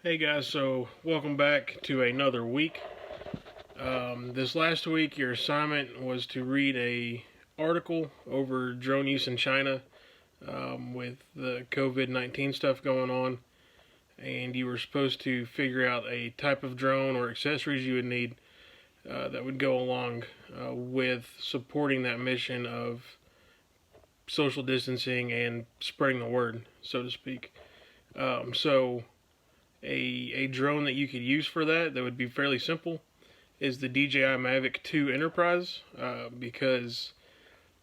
Hey guys, so welcome back to another week. This last week, your assignment was to read a article over drone use in China with the COVID-19 stuff going on, and you were supposed to figure out a type of drone or accessories you would need that would go along with supporting that mission of social distancing and spreading the word, so to speak. So a drone that you could use for that would be fairly simple is the DJI Mavic 2 Enterprise because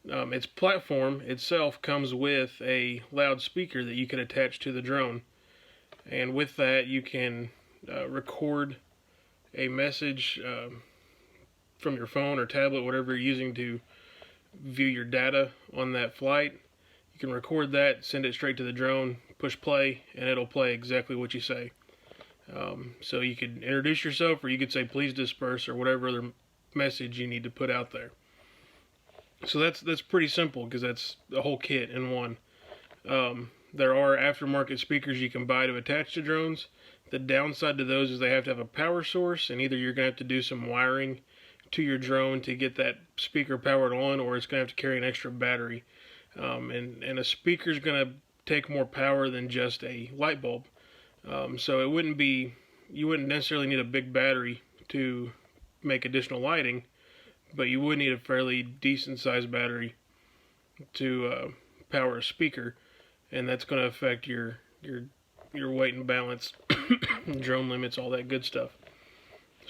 its platform itself comes with a loudspeaker that you can attach to the drone, and with that you can record a message from your phone or tablet, whatever you're using to view your data on that flight. You can record that, send it straight to the drone, push play, and it'll play exactly what you say. So you could introduce yourself, or you could say please disperse, or whatever other message you need to put out there. So that's pretty simple because that's the whole kit in one. There are aftermarket speakers you can buy to attach to drones. The downside to those is they have to have a power source, and either you're going to have to do some wiring to your drone to get that speaker powered on, or it's going to have to carry an extra battery. And a speaker is going to take more power than just a light bulb. So you wouldn't necessarily need a big battery to make additional lighting, but you would need a fairly decent sized battery to power a speaker, and that's going to affect your weight and balance, drone limits, all that good stuff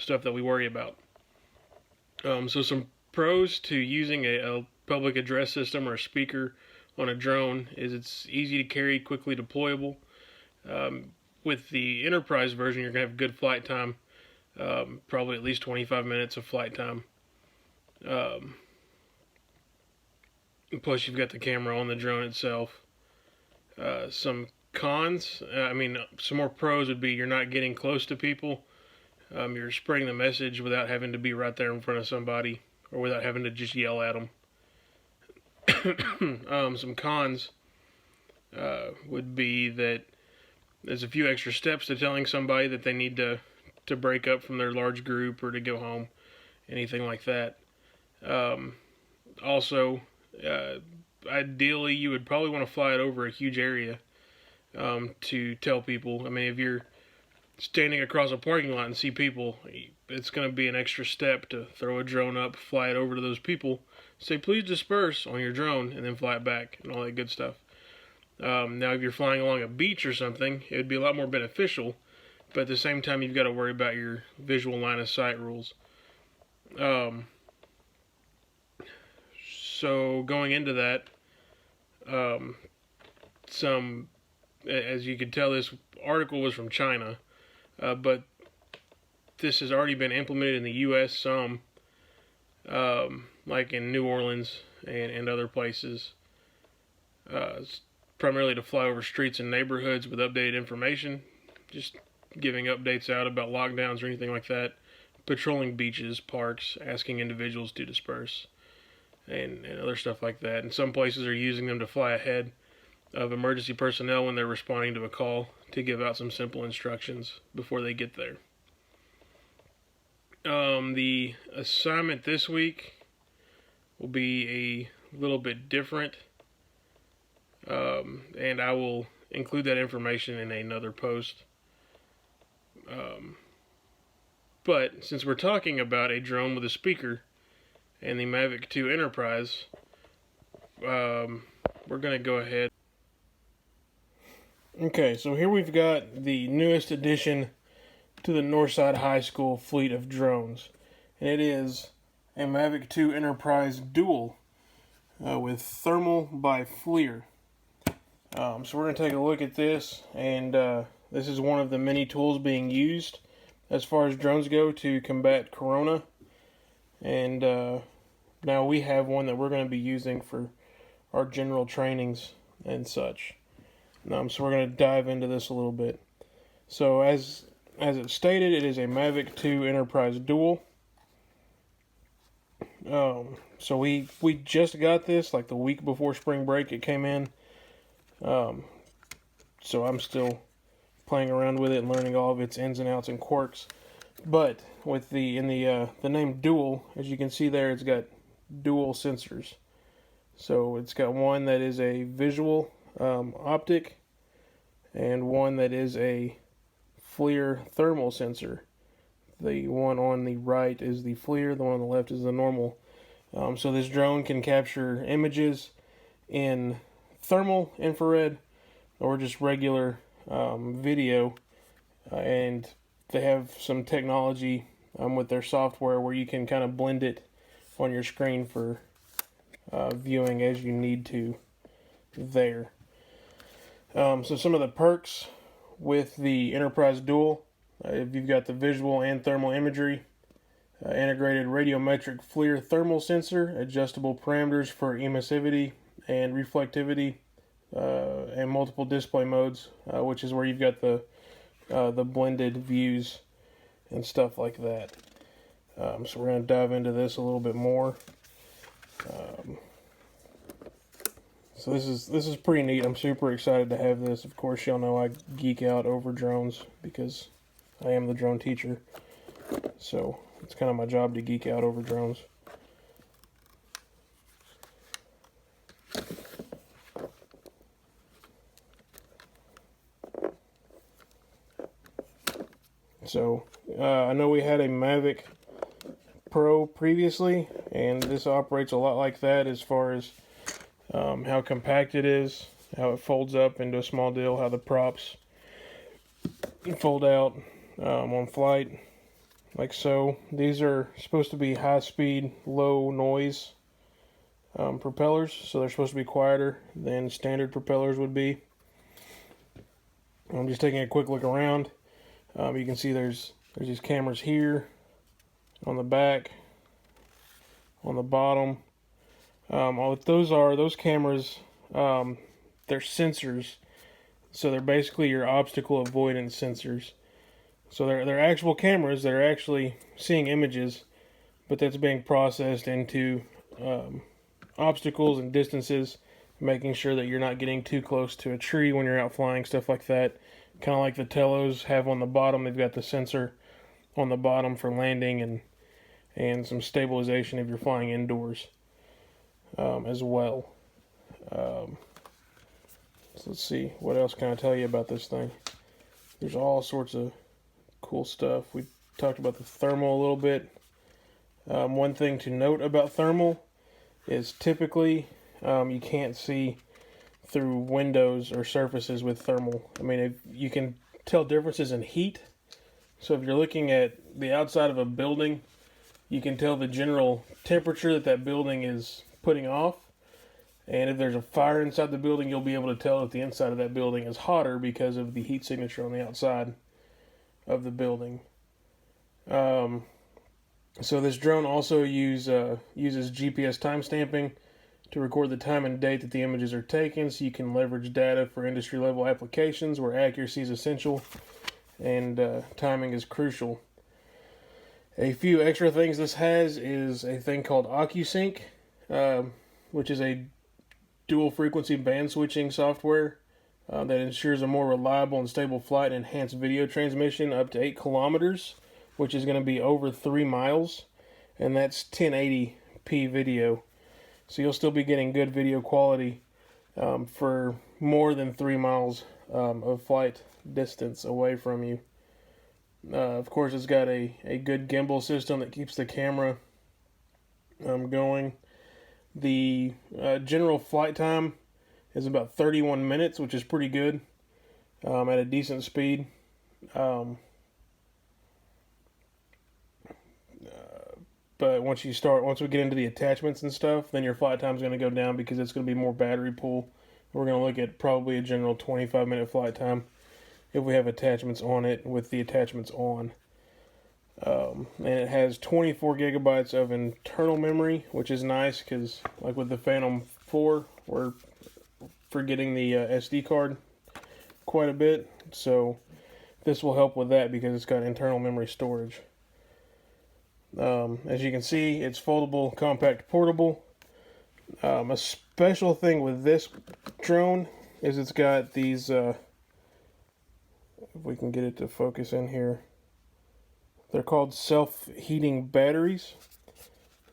that we worry about. So some pros to using a public address system or a speaker on a drone is it's easy to carry, quickly deployable. With the Enterprise version, you're going to have good flight time, probably at least 25 minutes of flight time. Plus, you've got the camera on the drone itself. Some cons, some more pros would be you're not getting close to people. You're spreading the message without having to be right there in front of somebody, or without having to just yell at them. Some cons would be that there's a few extra steps to telling somebody that they need to break up from their large group or to go home, anything like that. Also, ideally, you would probably want to fly it over a huge area to tell people. I mean, if you're standing across a parking lot and see people, it's going to be an extra step to throw a drone up, fly it over to those people, say please disperse on your drone, and then fly it back and all that good stuff. Now, if you're flying along a beach or something, it would be a lot more beneficial, but at the same time, you've got to worry about your visual line of sight rules. So going into that, as you could tell, this article was from China, but this has already been implemented in the U.S. some, like in New Orleans and other places. Primarily to fly over streets and neighborhoods with updated information, just giving updates out about lockdowns or anything like that, patrolling beaches, parks, asking individuals to disperse, and other stuff like that. And some places are using them to fly ahead of emergency personnel when they're responding to a call to give out some simple instructions before they get there. The assignment this week will be a little bit different. And I will include that information in another post. But since we're talking about a drone with a speaker and the Mavic 2 Enterprise, we're going to go ahead. Okay, so here we've got the newest addition to the Northside High School fleet of drones. And it is a Mavic 2 Enterprise Dual with Thermal by FLIR. So we're going to take a look at this, and this is one of the many tools being used as far as drones go to combat corona. And now we have one that we're going to be using for our general trainings and such. So we're going to dive into this a little bit. So as it stated, it is a Mavic 2 Enterprise Dual. So we just got this like the week before spring break. It came in. So I'm still playing around with it and learning all of its ins and outs and quirks. But with the name Dual, as you can see there, it's got dual sensors. So it's got one that is a visual optic and one that is a FLIR thermal sensor. The one on the right is the FLIR, the one on the left is the normal. So this drone can capture images in thermal infrared or just regular video, and they have some technology with their software where you can kind of blend it on your screen for viewing as you need to there. So some of the perks with the Enterprise Dual, if you've got the visual and thermal imagery, integrated radiometric FLIR thermal sensor, adjustable parameters for emissivity and reflectivity, and multiple display modes, which is where you've got the blended views and stuff like that. So we're going to dive into this a little bit more. So this is pretty neat. I'm super excited to have this. Of course, y'all know I geek out over drones because I am the drone teacher. So it's kind of my job to geek out over drones. So I know we had a Mavic Pro previously, and this operates a lot like that as far as how compact it is, how it folds up into a small deal, how the props fold out on flight, like so. These are supposed to be high-speed, low-noise propellers, so they're supposed to be quieter than standard propellers would be. I'm just taking a quick look around. You can see there's these cameras here, on the back, on the bottom. What those cameras, they're sensors. So they're basically your obstacle avoidance sensors. So they're actual cameras that are actually seeing images, but that's being processed into obstacles and distances, making sure that you're not getting too close to a tree when you're out flying, stuff like that. Kind of like the Telos have on the bottom. They've got the sensor on the bottom for landing and some stabilization if you're flying indoors as well. So let's see, what else can I tell you about this thing? There's all sorts of cool stuff. We talked about the thermal a little bit. One thing to note about thermal is typically you can't see through windows or surfaces with thermal. I mean, if you can tell differences in heat. So if you're looking at the outside of a building, you can tell the general temperature that building is putting off. And if there's a fire inside the building, you'll be able to tell that the inside of that building is hotter because of the heat signature on the outside of the building. So this drone also uses GPS timestamping to record the time and date that the images are taken, so you can leverage data for industry level applications where accuracy is essential and timing is crucial. A few extra things this has is a thing called OcuSync, which is a dual frequency band switching software that ensures a more reliable and stable flight and enhanced video transmission up to 8 kilometers, which is going to be over 3 miles, and that's 1080p video. So you'll still be getting good video quality for more than 3 miles of flight distance away from you. Of course, it's got a good gimbal system that keeps the camera going. The general flight time is about 31 minutes, which is pretty good at a decent speed. But once we get into the attachments and stuff, then your flight time is going to go down because it's going to be more battery pull. We're going to look at probably a general 25-minute flight time if we have attachments on it with the attachments on. And it has 24 gigabytes of internal memory, which is nice because, like with the Phantom 4, we're forgetting the SD card quite a bit. So this will help with that because it's got internal memory storage. As you can see, it's foldable, compact, portable. A special thing with this drone is it's got these if we can get it to focus in here. They're called self-heating batteries.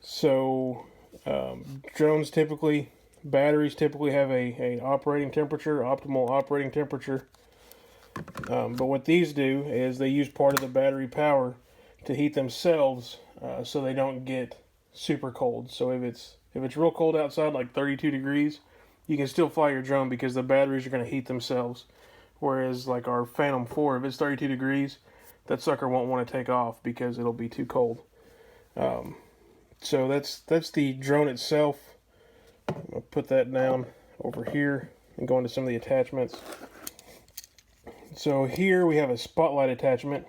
So batteries typically have a operating temperature, optimal operating temperature. But what these do is they use part of the battery power to heat themselves, so they don't get super cold. So if it's real cold outside, like 32 degrees, you can still fly your drone because the batteries are going to heat themselves. Whereas like our Phantom 4, if it's 32 degrees, that sucker won't want to take off because it'll be too cold. So that's the drone itself. I'm going to put that down over here and go into some of the attachments. So here we have a spotlight attachment,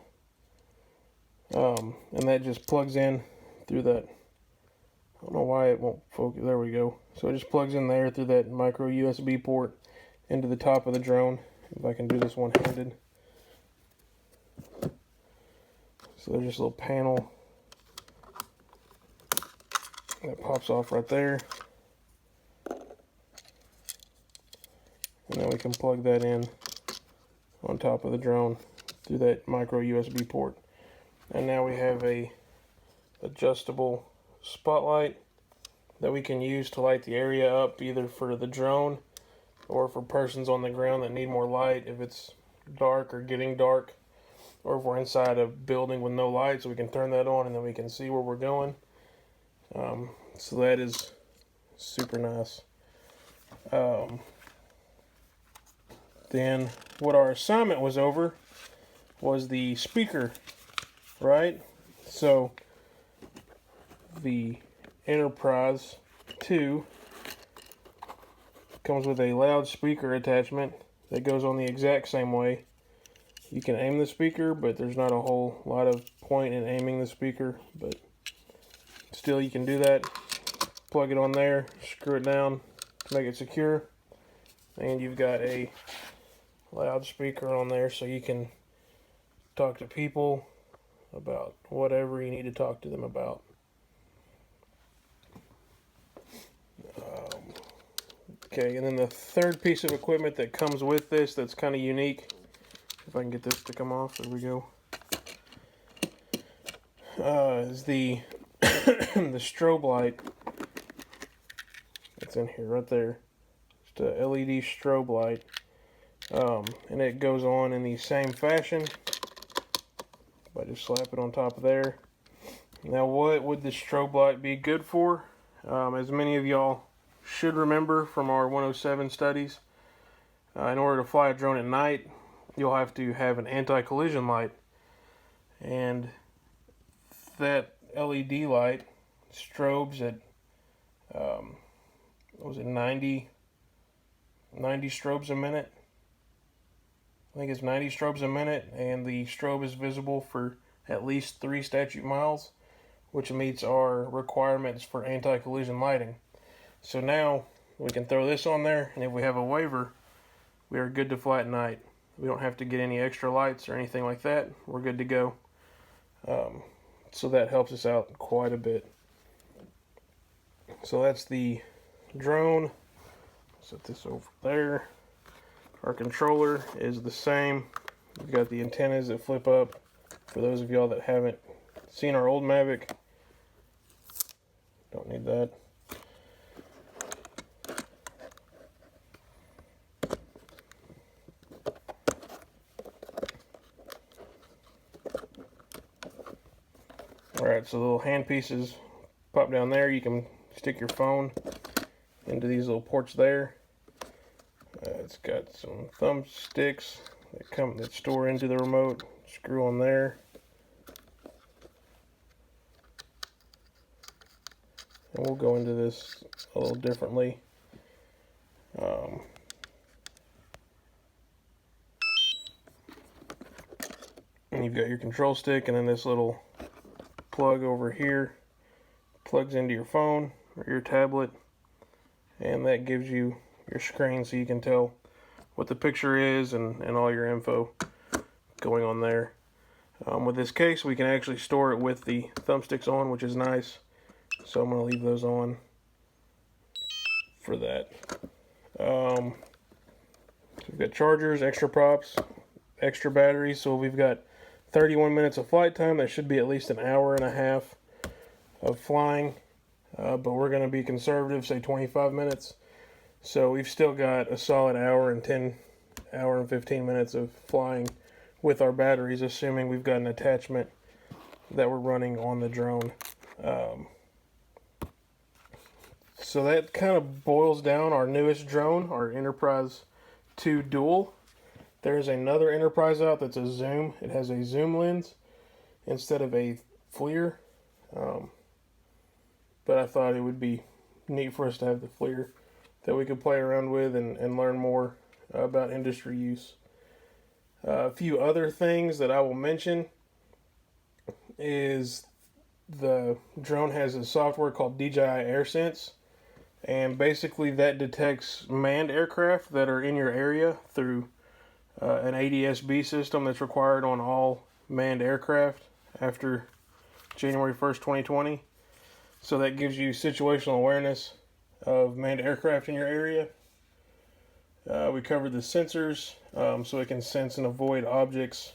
and that just plugs in through that. I don't know why it won't focus. There we go. So it just plugs in there through that micro USB port into the top of the drone. If I can do this one-handed. So there's just a little panel that pops off right there. And then we can plug that in on top of the drone through that micro USB port. And now we have a adjustable spotlight that we can use to light the area up, either for the drone or for persons on the ground that need more light if it's dark or getting dark, or if we're inside a building with no light, so we can turn that on and then we can see where we're going. So that is super nice. Then what our assignment was over was the speaker, right? So the Enterprise 2 comes with a loudspeaker attachment that goes on the exact same way. You can aim the speaker, but there's not a whole lot of point in aiming the speaker, but still you can do that. Plug it on there, screw it down to make it secure, and you've got a loudspeaker on there so you can talk to people about whatever you need to talk to them about. Okay, and then the third piece of equipment that comes with this that's kind of unique, if I can get this to come off, there we go, is the the strobe light that's in here right there. Just a LED strobe light, and it goes on in the same fashion. I just slap it on top of there. Now, what would the strobe light be good for? As many of y'all should remember from our 107 studies, in order to fly a drone at night, you'll have to have an anti-collision light. And that LED light strobes at, what was it, 90 strobes a minute? I think it's 90 strobes a minute, and the strobe is visible for at least 3 statute miles, which meets our requirements for anti-collision lighting. So now we can throw this on there, and if we have a waiver, we are good to fly at night. We don't have to get any extra lights or anything like that. We're good to go. So that helps us out quite a bit. So that's the drone. Set this over there. Our controller is the same. We've got the antennas that flip up. For those of y'all that haven't seen our old Mavic, don't need that. Alright, so the little hand pieces pop down there. You can stick your phone into these little ports there. It's got some thumbsticks that store into the remote. Screw on there. And we'll go into this a little differently. And you've got your control stick, and then this little plug over here plugs into your phone or your tablet, and that gives you your screen so you can tell what the picture is and all your info going on there. With this case, we can actually store it with the thumbsticks on, which is nice. So I'm going to leave those on for that. So we've got chargers, extra props. extra batteries, so we've got 31 minutes of flight time. That should be at least an hour and a half of flying, but we're going to be conservative, say 25 minutes. So we've still got a solid hour and 15 minutes of flying with our batteries, assuming we've got an attachment that we're running on the drone. So that kind of boils down our newest drone, our Enterprise 2 Dual. There's another Enterprise out that's a zoom. It has a zoom lens instead of a FLIR. But I thought it would be neat for us to have the FLIR that we could play around with and learn more about industry use. A few other things that I will mention is the drone has a software called DJI AirSense, and basically that detects manned aircraft that are in your area through an ADS-B system that's required on all manned aircraft after January 1st, 2020. So that gives you situational awareness of manned aircraft in your area. We covered the sensors, so it can sense and avoid objects,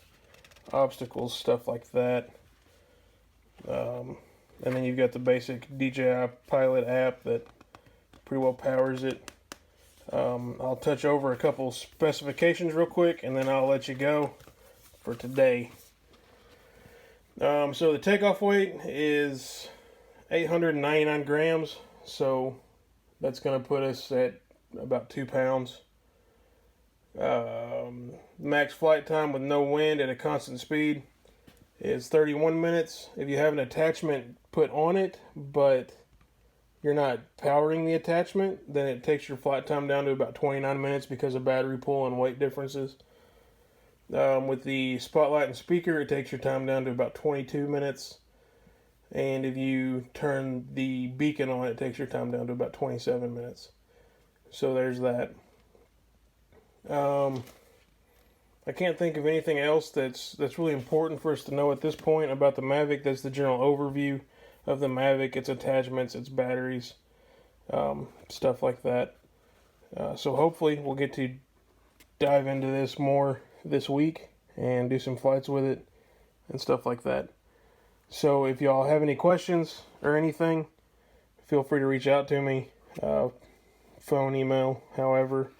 obstacles, stuff like that. And then you've got the basic DJI Pilot app that pretty well powers it. I'll touch over a couple specifications real quick, and then I'll let you go for today. So the takeoff weight is 899 grams, so that's going to put us at about 2 pounds. Max flight time with no wind at a constant speed is 31 minutes. If you have an attachment put on it, but you're not powering the attachment, then it takes your flight time down to about 29 minutes because of battery pull and weight differences. With the spotlight and speaker, it takes your time down to about 22 minutes. And if you turn the beacon on, it takes your time down to about 27 minutes. So there's that. I can't think of anything else that's really important for us to know at this point about the Mavic. That's the general overview of the Mavic, its attachments, its batteries, stuff like that. So hopefully we'll get to dive into this more this week and do some flights with it and stuff like that. So if y'all have any questions or anything, feel free to reach out to me, phone, email, however.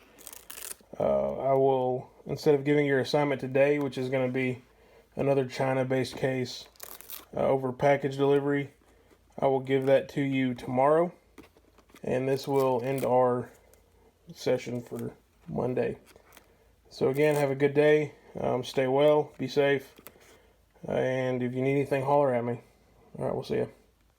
I will, instead of giving your assignment today, which is going to be another China-based case over package delivery, I will give that to you tomorrow, and this will end our session for Monday. So again, have a good day, stay well, be safe, and if you need anything, holler at me. All right, we'll see you.